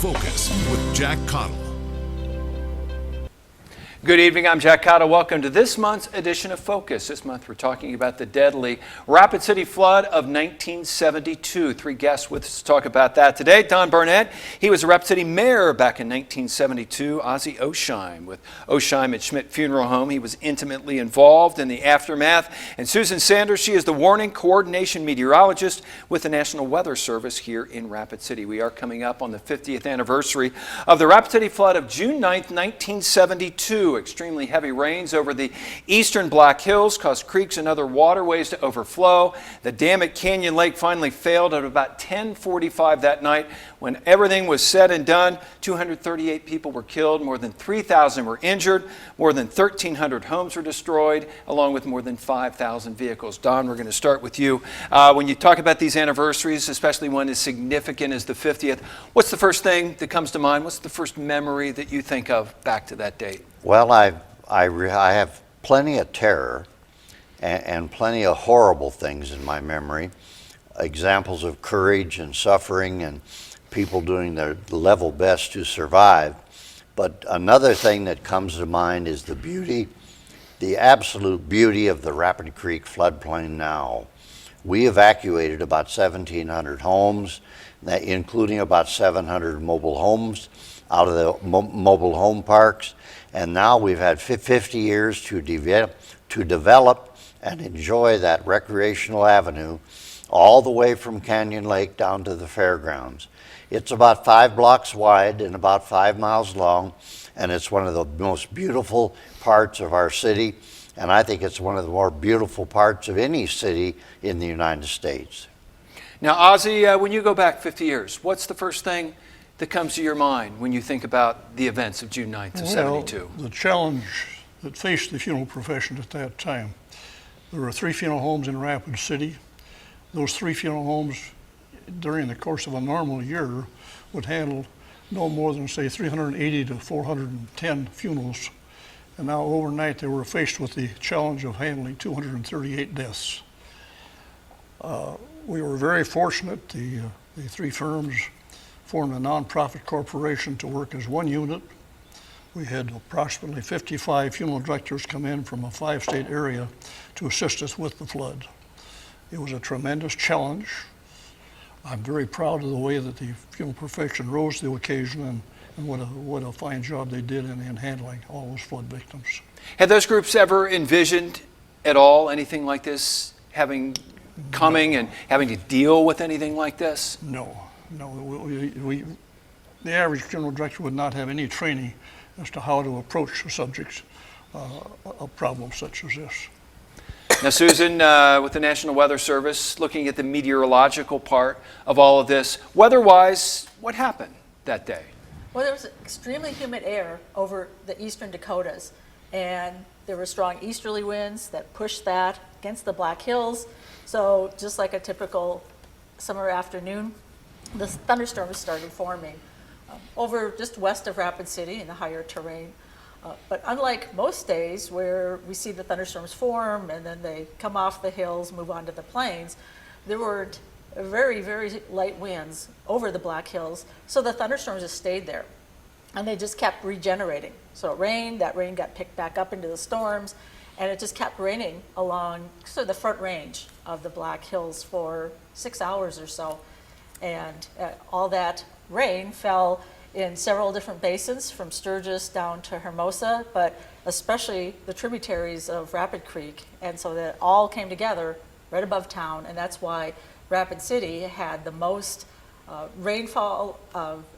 Focus with Jack Caudill. Good evening, I'm Jack Caudill. Welcome to this month's edition of Focus. This month we're talking about the deadly Rapid City flood of 1972. Three guests with us to talk about that today. Don Barnett, he was a Rapid City mayor back in 1972. Ozzie Osheim with Osheim at Schmidt Funeral Home. He was intimately involved in the aftermath. And Susan Sanders, she is the warning coordination meteorologist with the National Weather Service here in Rapid City. We are coming up on the 50th anniversary of the Rapid City flood of June 9th, 1972. Extremely heavy rains over the eastern Black Hills caused creeks and other waterways to overflow. The dam at Canyon Lake finally failed at about 10:45 that night. When everything was said and done, 238 people were killed, more than 3,000 were injured, more than 1,300 homes were destroyed, along with more than 5,000 vehicles. Don, we're going to start with you. When you talk about these anniversaries, especially one as significant as the 50th, what's the first thing that comes to mind? What's the first memory that you think of back to that date? Well, I have plenty of terror and plenty of horrible things in my memory, examples of courage and suffering and people doing their level best to survive. But another thing that comes to mind is the beauty, the absolute beauty of the Rapid Creek floodplain now. We evacuated about 1,700 homes, including about 700 mobile homes out of the mobile home parks. And now we've had 50 years to develop and enjoy that recreational avenue all the way from Canyon Lake down to the fairgrounds. It's about 5 blocks wide and about 5 miles long, and it's one of the most beautiful parts of our city, and I think it's one of the more beautiful parts of any city in the United States. Now, Ozzie, when you go back 50 years, what's the first thing that comes to your mind when you think about the events of June 9th of 72? The challenge that faced the funeral profession at that time. There were 3 funeral homes in Rapid City. Those 3 funeral homes during the course of a normal year would handle no more than, say, 380 to 410 funerals. And now overnight they were faced with the challenge of handling 238 deaths. We were very fortunate. The 3 firms formed a nonprofit corporation to work as one unit. We had approximately 55 funeral directors come in from a 5-state area to assist us with the flood. It was a tremendous challenge. I'm very proud of the way that the funeral profession rose to the occasion and what a fine job they did in handling all those flood victims. Had those groups ever envisioned at all anything like this coming and having to deal with anything like this? No. The average funeral director would not have any training as to how to approach a subject, a problem such as this. Now, Susan, with the National Weather Service, looking at the meteorological part of all of this, weather-wise, what happened that day? Well, there was extremely humid air over the eastern Dakotas, and there were strong easterly winds that pushed that against the Black Hills. So just like a typical summer afternoon, the thunderstorms started forming over just west of Rapid City in the higher terrain. But unlike most days where we see the thunderstorms form and then they come off the hills, move on to the plains, there were very, very light winds over the Black Hills. So the thunderstorms just stayed there and they just kept regenerating. So it rained, that rain got picked back up into the storms, and it just kept raining along sort of the front range of the Black Hills for 6 hours or so. And all that rain fell in several different basins from Sturgis down to Hermosa, but especially the tributaries of Rapid Creek. And so that all came together right above town, and that's why Rapid City had the most rainfall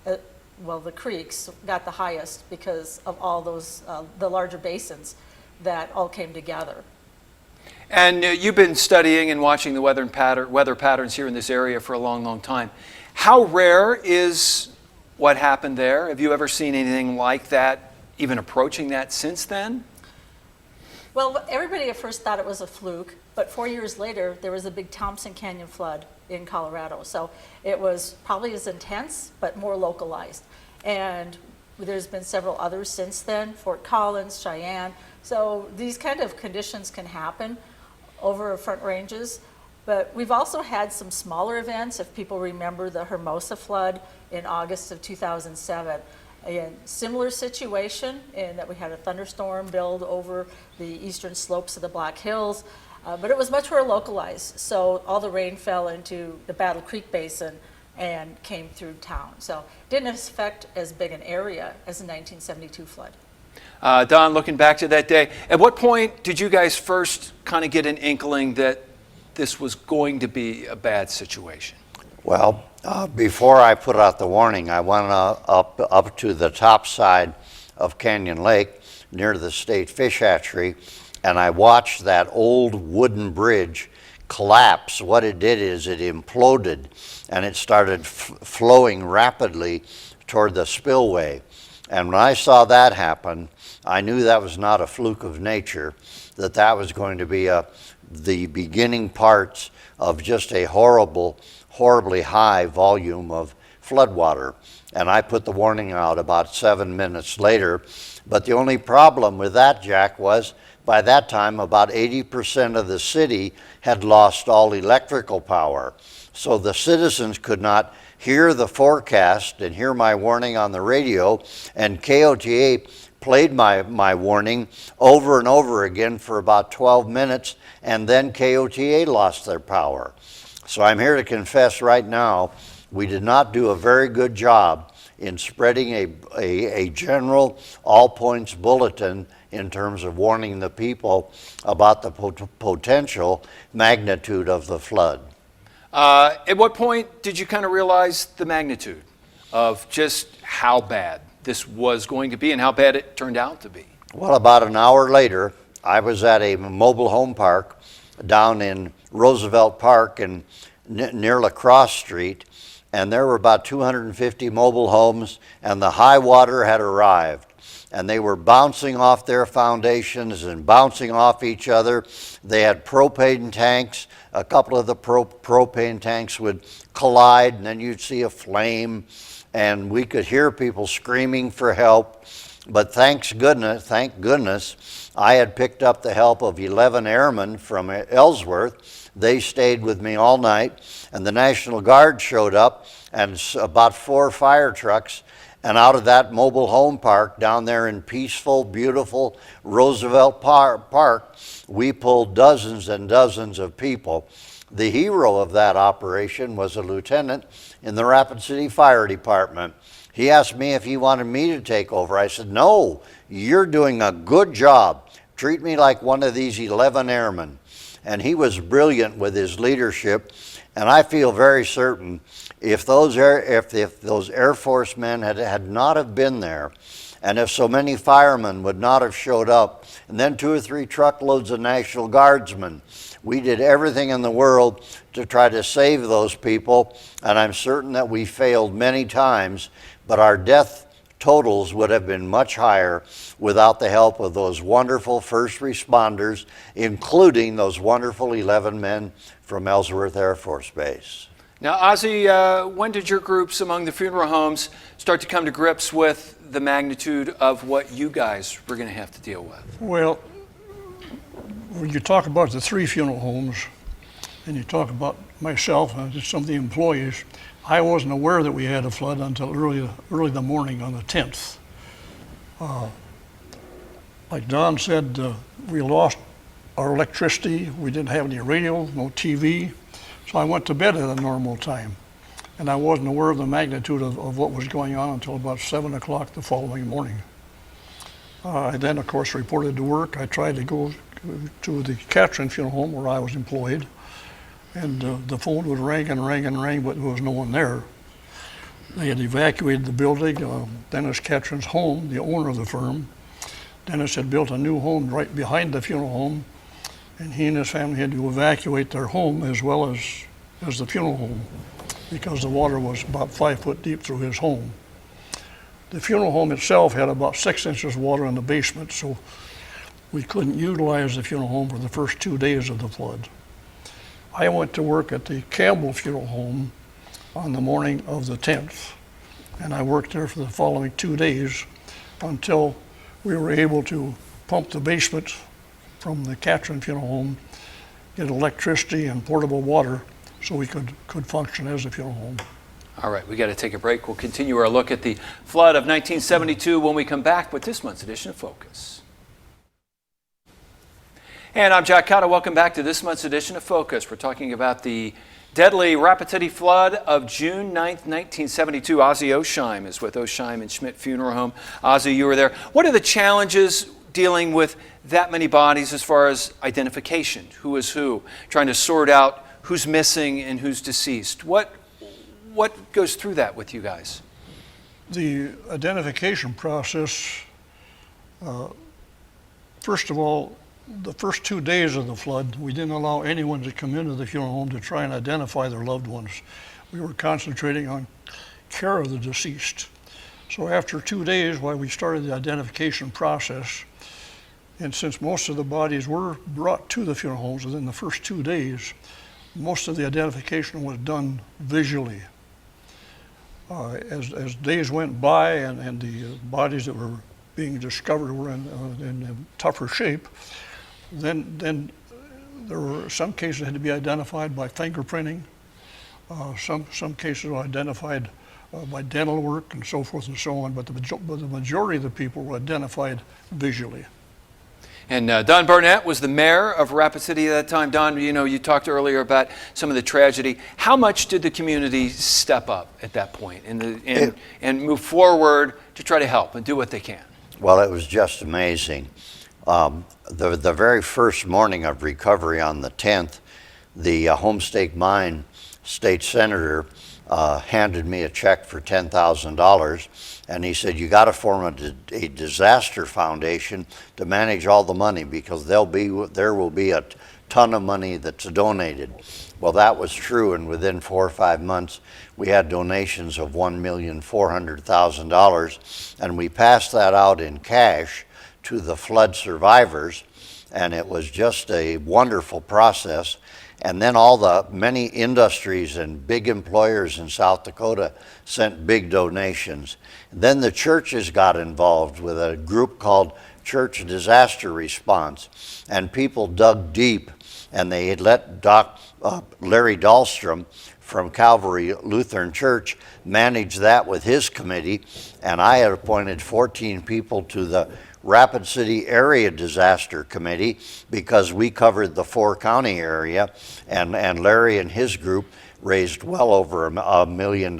the creeks got the highest because of all those, the larger basins that all came together. And you've been studying and watching the weather patterns here in this area for a long, long time. How rare is what happened there? Have you ever seen anything like that, even approaching that since then? Well, everybody at first thought it was a fluke, but 4 years later, there was a big Thompson Canyon flood in Colorado. So it was probably as intense, but more localized. And there's been several others since then, Fort Collins, Cheyenne. So these kind of conditions can happen over front ranges. But we've also had some smaller events, if people remember the Hermosa flood in August of 2007. A similar situation in that we had a thunderstorm build over the eastern slopes of the Black Hills, but it was much more localized. So all the rain fell into the Battle Creek Basin and came through town. So it didn't affect as big an area as the 1972 flood. Don, looking back to that day, at what point did you guys first kind of get an inkling that this was going to be a bad situation? Well, before I put out the warning, I went up to the top side of Canyon Lake near the state fish hatchery, and I watched that old wooden bridge collapse. What it did is it imploded, and it started flowing rapidly toward the spillway. And when I saw that happen, I knew that was not a fluke of nature, that was going to be the beginning parts of just a horribly high volume of floodwater. And I put the warning out about 7 minutes later. But the only problem with that, Jack, was by that time about 80% of the city had lost all electrical power. So the citizens could not hear the forecast and hear my warning on the radio, and KOTA played my warning over and over again for about 12 minutes, and then KOTA lost their power. So I'm here to confess right now, we did not do a very good job in spreading a general all points bulletin in terms of warning the people about the potential magnitude of the flood. At what point did you kind of realize the magnitude of just how bad this was going to be and how bad it turned out to be? Well, about an hour later, I was at a mobile home park down in Roosevelt Park and near La Crosse Street, and there were about 250 mobile homes, and the high water had arrived. And they were bouncing off their foundations and bouncing off each other. They had propane tanks. A couple of the propane tanks would collide, and then you'd see a flame, and we could hear people screaming for help. But thank goodness, I had picked up the help of 11 airmen from Ellsworth. They stayed with me all night, and the National Guard showed up, and about 4 fire trucks. And out of that mobile home park down there in peaceful, beautiful Roosevelt Park, we pulled dozens and dozens of people. The hero of that operation was a lieutenant in the Rapid City Fire Department. He asked me if he wanted me to take over. I said, no, you're doing a good job. Treat me like one of these 11 airmen. And he was brilliant with his leadership. And I feel very certain if those Air Force men had not have been there, and if so many firemen would not have showed up, and then 2 or 3 truckloads of National Guardsmen, we did everything in the world to try to save those people, and I'm certain that we failed many times, but our death totals would have been much higher without the help of those wonderful first responders, including those wonderful 11 men from Ellsworth Air Force Base. Now, Ozzie, when did your groups among the funeral homes start to come to grips with the magnitude of what you guys were going to have to deal with? Well, when you talk about the 3 funeral homes, and you talk about myself and some of the employees, I wasn't aware that we had a flood until early the morning on the 10th. Like Don said, we lost our electricity. We didn't have any radio, no TV. So I went to bed at a normal time. And I wasn't aware of the magnitude of what was going on until about 7 o'clock the following morning. I then, of course, reported to work. I tried to go to the Katrin Funeral Home where I was employed. And the phone would ring and ring and ring, but there was no one there. They had evacuated the building. Dennis Katrin's home, the owner of the firm, Dennis had built a new home right behind the funeral home, and he and his family had to evacuate their home as well as the funeral home because the water was about 5 foot deep through his home. The funeral home itself had about 6 inches of water in the basement, so we couldn't utilize the funeral home for the first 2 days of the flood. I went to work at the Campbell Funeral Home on the morning of the 10th, and I worked there for the following 2 days until we were able to pump the basement from the Katrin Funeral Home get electricity and portable water so we could function as a funeral home. All right, we got to take a break. We'll continue our look at the flood of 1972 when we come back with this month's edition of Focus. And I'm Jack Caudill. Welcome back to this month's edition of Focus. We're talking about the deadly Rapid City flood of June 9th, 1972. Ozzie Osheim is with Osheim and Schmidt Funeral Home. Ozzie, you were there. What are the challenges dealing with that many bodies as far as identification? Who is who? Trying to sort out who's missing and who's deceased. What goes through that with you guys? The identification process, first of all, the first 2 days of the flood, we didn't allow anyone to come into the funeral home to try and identify their loved ones. We were concentrating on care of the deceased. So after 2 days, while we started the identification process, and since most of the bodies were brought to the funeral homes within the first 2 days, most of the identification was done visually. As days went by and the bodies that were being discovered were in tougher shape, then there were some cases that had to be identified by fingerprinting. Some cases were identified by dental work and so forth and so on, but the majority of the people were identified visually. And Don Barnett was the mayor of Rapid City at that time. Don, you talked earlier about some of the tragedy. How much did the community step up at that point and move forward to try to help and do what they can? Well, it was just amazing. The very first morning of recovery on the 10th, the Homestake Mine state senator handed me a check for $10,000, and he said, you got to form a disaster foundation to manage all the money, because there will be a ton of money that's donated. Well, that was true, and within 4 or 5 months, we had donations of $1,400,000, and we passed that out in cash to the flood survivors, and it was just a wonderful process. And then all the many industries and big employers in South Dakota sent big donations. Then the churches got involved with a group called Church Disaster Response, and people dug deep, and they had let Larry Dahlstrom from Calvary Lutheran Church manage that with his committee, and I had appointed 14 people to the Rapid City Area Disaster Committee because we covered the 4-county area, and Larry and his group raised well over $1 million.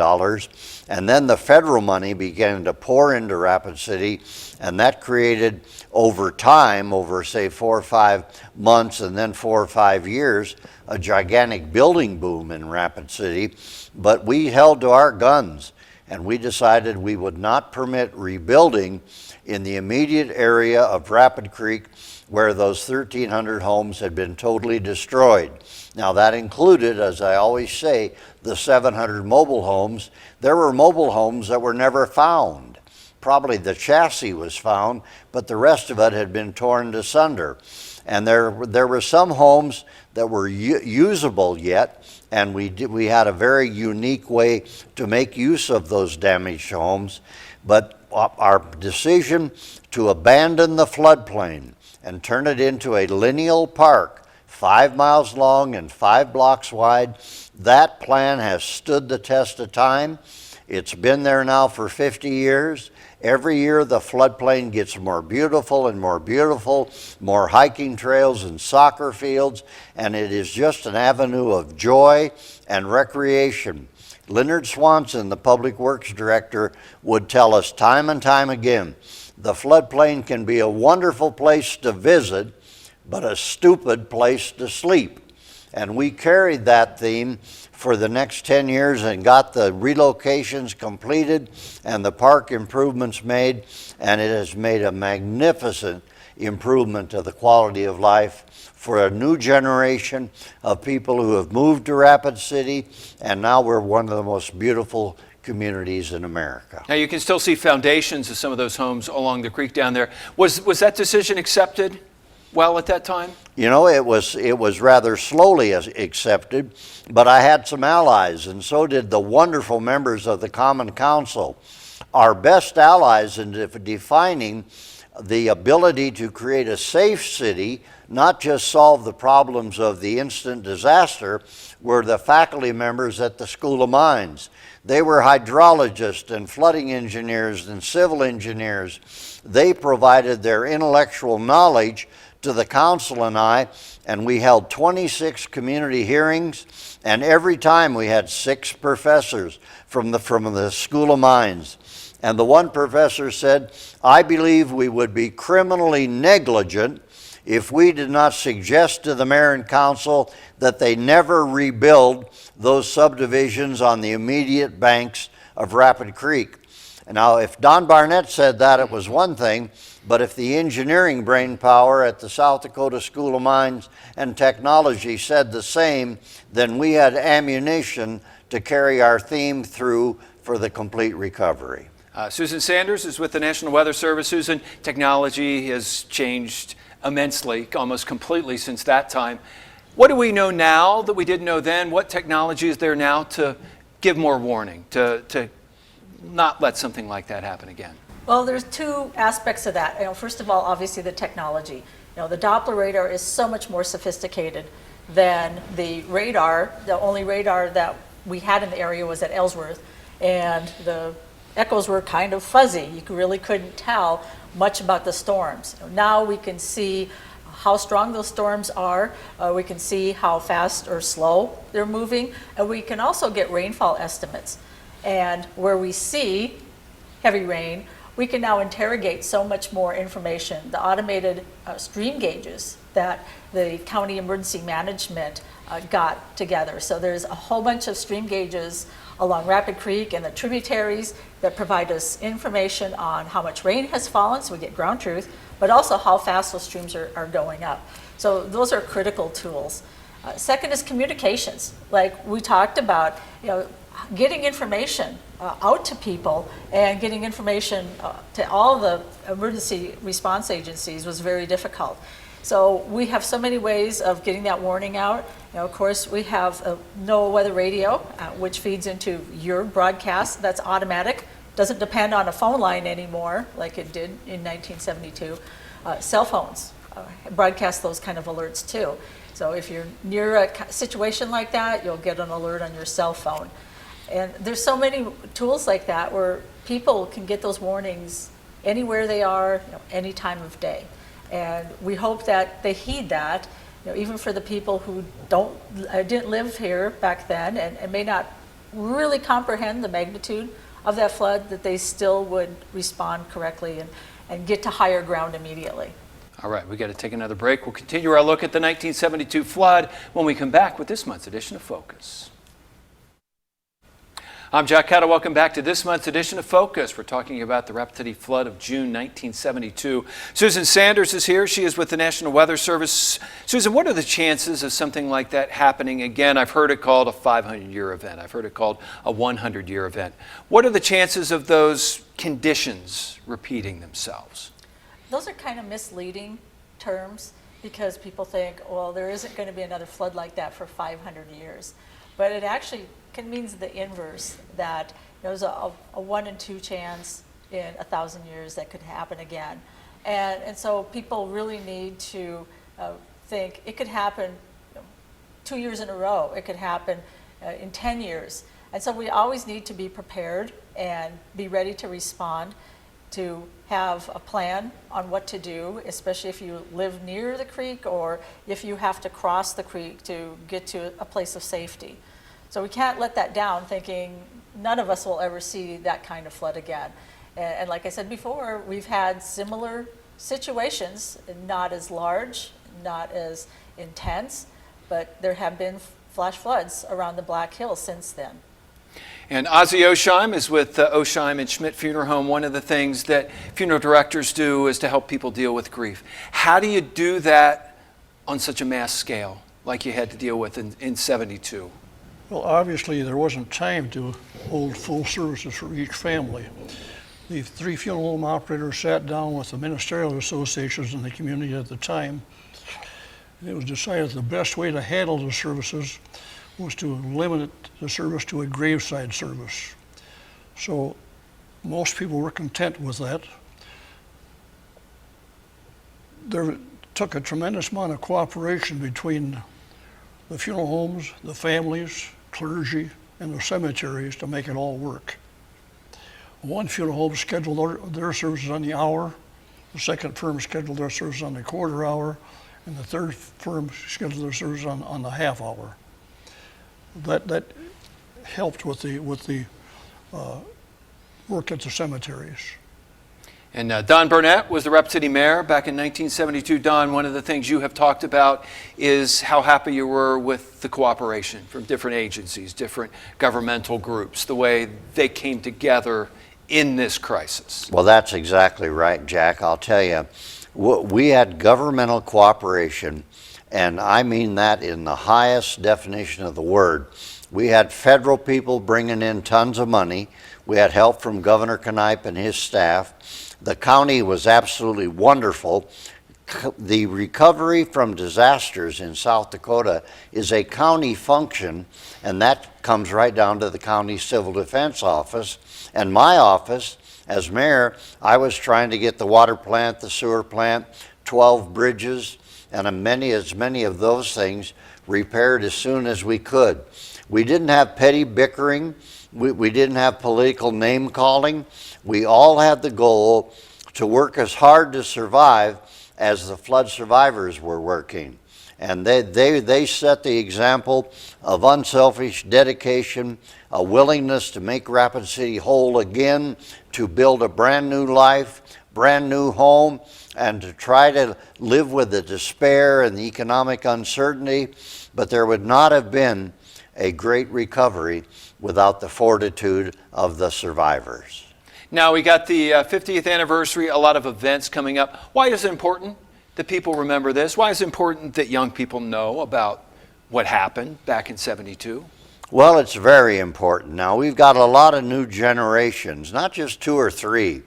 And then the federal money began to pour into Rapid City, and that created over time, over say 4 or 5 months and then 4 or 5 years, a gigantic building boom in Rapid City. But we held to our guns, and we decided we would not permit rebuilding in the immediate area of Rapid Creek, where those 1,300 homes had been totally destroyed. Now that included, as I always say, the 700 mobile homes. There were mobile homes that were never found. Probably the chassis was found, but the rest of it had been torn asunder. And there were some homes that were usable yet, and we had a very unique way to make use of those damaged homes. But our decision to abandon the floodplain and turn it into a lineal park, 5 miles long and 5 blocks wide, that plan has stood the test of time. It's been there now for 50 years. Every year the floodplain gets more beautiful and more beautiful, more hiking trails and soccer fields, and it is just an avenue of joy and recreation. Leonard Swanson, the Public Works Director, would tell us time and time again, the floodplain can be a wonderful place to visit, but a stupid place to sleep. And we carried that theme for the next 10 years and got the relocations completed and the park improvements made, and it has made a magnificent improvement to the quality of life for a new generation of people who have moved to Rapid City, and now we're one of the most beautiful communities in America. Now you can still see foundations of some of those homes along the creek down there. Was that decision accepted well at that time? You know, it was rather slowly accepted, but I had some allies, and so did the wonderful members of the Common Council. Our best allies in defining the ability to create a safe city, not just solve the problems of the instant disaster, were the faculty members at the School of Mines. They were hydrologists and flooding engineers and civil engineers. They provided their intellectual knowledge to the council and I, and we held 26 community hearings, and every time we had 6 professors from the School of Mines. And the one professor said, "I believe we would be criminally negligent if we did not suggest to the mayor and council that they never rebuild those subdivisions on the immediate banks of Rapid Creek." And now, if Don Barnett said that, it was one thing, but if the engineering brain power at the South Dakota School of Mines and Technology said the same, then we had ammunition to carry our theme through for the complete recovery. Susan Sanders is with the National Weather Service. Susan, technology has changed immensely, almost completely since that time. What do we know now that we didn't know then? What technology is there now to give more warning, to not let something like that happen again? Well, there's 2 aspects of that. First of all, obviously the technology. The Doppler radar is so much more sophisticated than the radar. The only radar that we had in the area was at Ellsworth, and the echoes were kind of fuzzy. You really couldn't tell much about the storms. Now we can see how strong those storms are. We can see how fast or slow they're moving, and we can also get rainfall estimates. And where we see heavy rain, we can now interrogate so much more information. The automated stream gauges that the county emergency management got together. So there's a whole bunch of stream gauges along Rapid Creek and the tributaries that provide us information on how much rain has fallen, so we get ground truth, but also how fast those streams are going up. So those are critical tools. Second is communications. Like we talked about, getting information out to people and getting information to all the emergency response agencies was very difficult. So we have so many ways of getting that warning out. Of course, we have a NOAA weather radio, which feeds into your broadcast. That's automatic. Doesn't depend on a phone line anymore like it did in 1972. Cell phones broadcast those kind of alerts too. So if you're near a situation like that, you'll get an alert on your cell phone. And there's so many tools like that where people can get those warnings anywhere they are, any time of day. And we hope that they heed that, even for the people who didn't live here back then and may not really comprehend the magnitude of that flood, that they still would respond correctly and get to higher ground immediately. All right, we got to take another break. We'll continue our look at the 1972 flood when we come back with this month's edition of Focus. I'm Jack Caudill. Welcome back to this month's edition of Focus. We're talking about the Rapid City flood of June 1972. Susan Sanders is here. She is with the National Weather Service. Susan, what are the chances of something like that happening again? I've heard it called a 500-year event. I've heard it called a 100-year event. What are the chances of those conditions repeating themselves? Those are kind of misleading terms because people think, well, there isn't going to be another flood like that for 500 years. But it actually means the inverse, that there's a 1 in 2 chance in 1,000 years that could happen again. And so people really need to think it could happen 2 years in a row. It could happen in 10 years. And so we always need to be prepared and be ready to respond, to have a plan on what to do, especially if you live near the creek or if you have to cross the creek to get to a place of safety. So we can't let that down thinking none of us will ever see that kind of flood again. And like I said before, we've had similar situations, not as large, not as intense, but there have been flash floods around the Black Hills since then. And Ozzie Osheim is with Osheim and Schmidt Funeral Home. One of the things that funeral directors do is to help people deal with grief. How do you do that on such a mass scale like you had to deal with in 72? Well, obviously, there wasn't time to hold full services for each family. The 3 funeral home operators sat down with the ministerial associations in the community at the time, and it was decided the best way to handle the services was to limit the service to a graveside service. So most people were content with that. there took a tremendous amount of cooperation between the funeral homes, the families, clergy, and the cemeteries to make it all work. One funeral home scheduled their services on the hour, the second firm scheduled their services on the quarter hour, and the third firm scheduled their services on the half hour. That helped with the work at the cemeteries. And Don Barnett was the Rapid City mayor back in 1972. Don, one of the things you have talked about is how happy you were with the cooperation from different agencies, different governmental groups, the way they came together in this crisis. Well, that's exactly right, Jack. I'll tell you, we had governmental cooperation, and I mean that in the highest definition of the word. We had federal people bringing in tons of money. We had help from Governor Knipe and his staff. The county was absolutely wonderful. The recovery from disasters in South Dakota is a county function, and that comes right down to the county civil defense office. And my office, as mayor, I was trying to get the water plant, the sewer plant, 12 bridges, and as many of those things repaired as soon as we could. We didn't have petty bickering. We didn't have political name calling. We all had the goal to work as hard to survive as the flood survivors were working. And they set the example of unselfish dedication, a willingness to make Rapid City whole again, to build a brand new life, brand new home, and to try to live with the despair and the economic uncertainty. But there would not have been a great recovery without the fortitude of the survivors. Now we got the 50th anniversary, a lot of events coming up. Why is it important that people remember this? Why is it important that young people know about what happened back in '72? Well, it's very important. Now, we've got a lot of new generations, not just 2 or 3.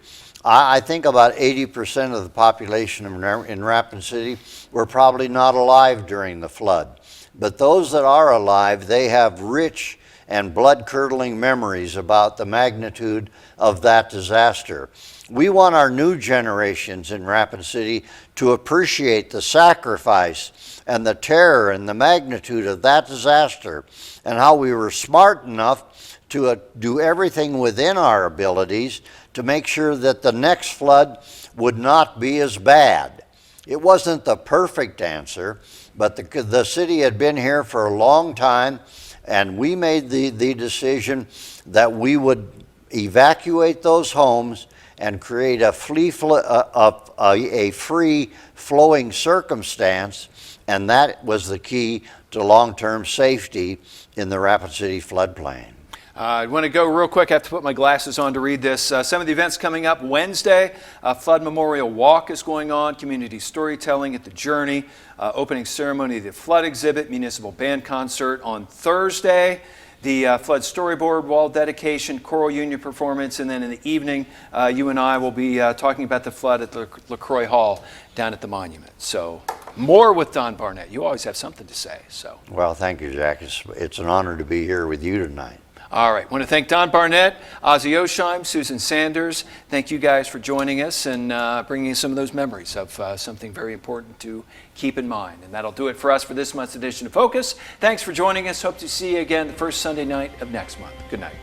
I think about 80% of the population in Rapid City were probably not alive during the flood. But those that are alive, they have rich and blood-curdling memories about the magnitude of that disaster. We want our new generations in Rapid City to appreciate the sacrifice and the terror and the magnitude of that disaster, and how we were smart enough to do everything within our abilities to make sure that the next flood would not be as bad. It wasn't the perfect answer, but the city had been here for a long time, and we made the decision that we would evacuate those homes and create a free-flowing circumstance, and that was the key to long-term safety in the Rapid City floodplain. I want to go real quick. I have to put my glasses on to read this. Some of the events coming up Wednesday, Flood Memorial Walk is going on, community storytelling at the Journey, opening ceremony of the flood exhibit, municipal band concert on Thursday, the flood storyboard wall dedication, choral union performance, and then in the evening, you and I will be talking about the flood at the LaCroix Hall down at the monument. So more with Don Barnett. You always have something to say. So. Well, thank you, Jack. It's an honor to be here with you tonight. All right. I want to thank Don Barnett, Ozzie Osheim, Susan Sanders. Thank you guys for joining us and bringing us some of those memories of something very important to keep in mind. And that'll do it for us for this month's edition of Focus. Thanks for joining us. Hope to see you again the first Sunday night of next month. Good night.